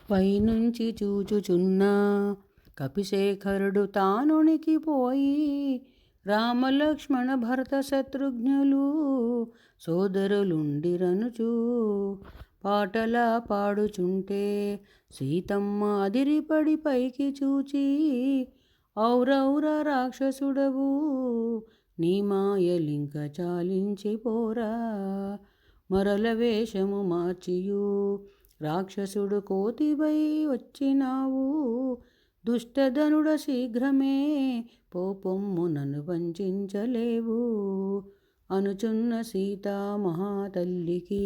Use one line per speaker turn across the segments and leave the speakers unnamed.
పైనుంచి చూచుచున్న కపిశేఖరుడు తానొణికిపోయి, రామలక్ష్మణ భరత శత్రుఘ్నులు సోదరులుండిరనుచు పాటలా పాడుచుంటే, సీతమ్మ అదిరిపడి పైకి చూచి, ఔరౌర రాక్షసుడవు, నీ మాయలింక చాలించిపోరా. మరల వేషము మార్చియు రాక్షసుడు కోతివై వచ్చినావు, దుష్టధనుడ శీఘ్రమే పోపొమ్ము నన్ను వంచించలేవు. అనుచున్న సీతా మహాతల్లికి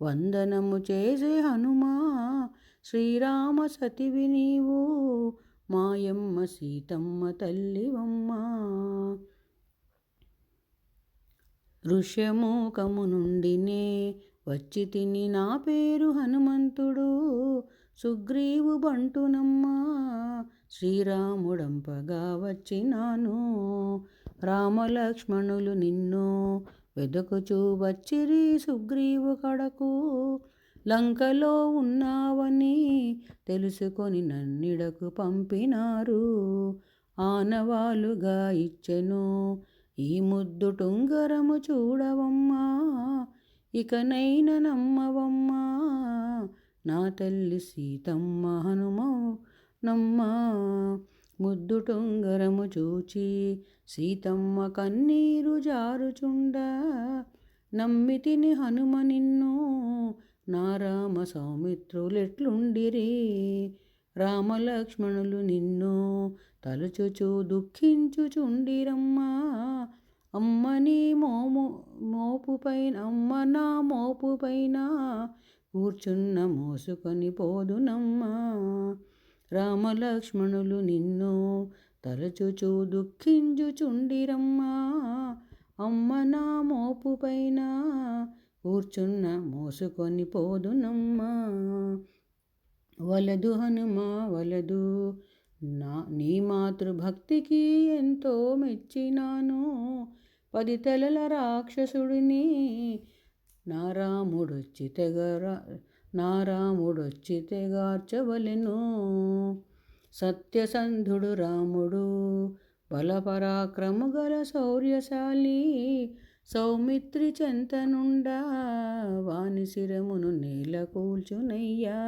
వందనము చేసే హనుమా, శ్రీరామ సతివి నీవు, మాయమ్మ సీతమ్మ తల్లివమ్మ. ఋష్యమూకము నుండినే వచ్చి తిని, నా పేరు హనుమంతుడు, సుగ్రీవు బంటునమ్మ, శ్రీరాముడంపగా వచ్చినాను. రామలక్ష్మణులు నిన్ను వెదకుచూ వచ్చిరి సుగ్రీవు కడకు, లంకలో ఉన్నావని తెలుసుకొని నన్నిడకు పంపినారు. ఆనవాలుగా ఇచ్చెను ఈ ముద్దు టుంగరము చూడవమ్మా, ఇకనైన నమ్మవమ్మా, నా తల్లి సీతమ్మ హనుమనమ్మ. ముద్దు టుంగరము చూచి సీతమ్మ కన్నీరు జారుచుండ, నమ్మితిని హనుమ నిన్ను, నా రామ సౌమిత్రులెట్లుండిరి. రామలక్ష్మణులు నిన్ను తలుచుచూ దుఃఖించుచుండిరమ్మా, అమ్మ నీ మోపుపైన అమ్మ నా మోపుపైన కూర్చున్న మోసుకొని పోదునమ్మా. రామలక్ష్మణులు నిన్ను తలుచుచూ దుఃఖించుచుండిరమ్మా, అమ్మ నా మోపుపైన కూర్చున్న మోసుకొని పోదునమ్మా. వలదు హనుమా వలదు, నీ మాతృభక్తికి ఎంతో మెచ్చినాను. 10 తలల రాక్షసుడిని నారాముడొచ్చి తెగార్చవలెను. సత్యసంధుడు రాముడు, బలపరాక్రము గల శౌర్యశాలి, సౌమిత్రి చెంతనుండా వాని శిరమును నేల కూల్చునయ్యా.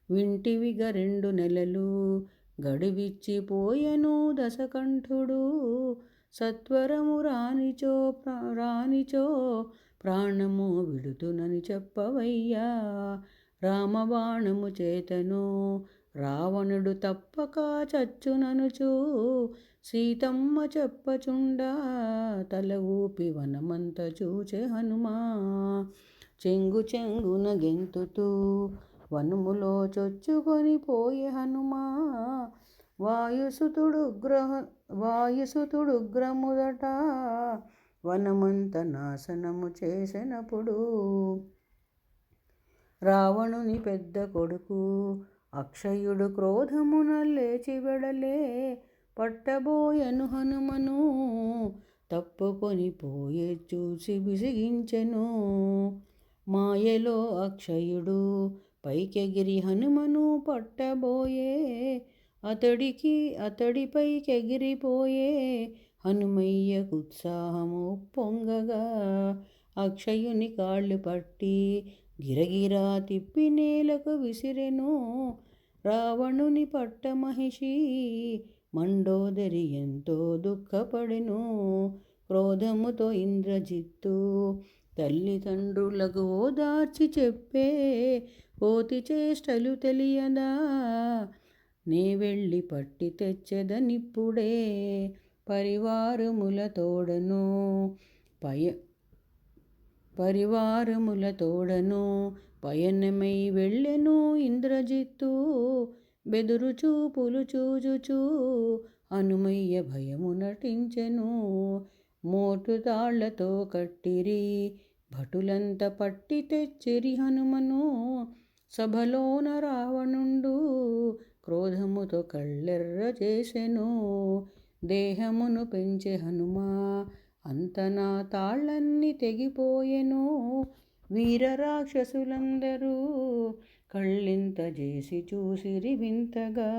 వింటివిగ 2 నెలలు గడివిచ్చిపోయెను దశకంఠుడు, సత్వరము రానిచో ప్రాణము విడుతునని చెప్పవయ్యా. రామబాణము చేతను రావణుడు తప్పక చచ్చుననుచు సీతమ్మ చెప్పచుండా, తల ఊపి వనమంత చూచే హనుమా. చెంగు చెంగున గెంతుతూ వనములో చొచ్చుకొని పోయే హనుమా, వాయుసుతుడుగ్రముదట వనమంత నాశనము చేసినప్పుడు. రావణుని పెద్ద కొడుకు అక్షయుడు క్రోధమున లేచి వెడలే, పట్టబోయెను హనుమను తప్పుకొని పోయే చూసి విసిగించెను. మాయలో అక్షయుడు పైకెగిరి హనుమను పట్టబోయే, అతడిపైకెగిరిపోయే హనుమయ్యకు ఉత్సాహము పొంగగా, అక్షయుని కాళ్ళు పట్టి గిరగిరా తిప్పి నేలకు విసిరెను. రావణుని పట్ట మహిషి మండోదరి ఎంతో దుఃఖపడెను. క్రోధముతో ఇంద్రజిత్తు తల్లిదండ్రులకు ఓదార్చి చెప్పే, కోతి చేష్టలు తెలియదా, నే వెళ్ళి పట్టి తెచ్చెదనిప్పుడే. పరివారములతోడను పయనమై వెళ్ళెను ఇంద్రజిత్తు, బెదురు చూపులు చూచుచూ హనుమయ్య భయము నటించెను. మోటు తాళ్లతో కట్టిరి భటులంత పట్టి తెచ్చిరి హనుమను, సభలోన రావణుండు క్రోధముతో కళ్ళెర్ర చేసెను. దేహమును పెంచె హనుమా, అంతనా తాళ్ళన్నీ తెగిపోయెను. వీర రాక్షసులందరూ కళ్ళింత చేసి చూసిరి వింతగా.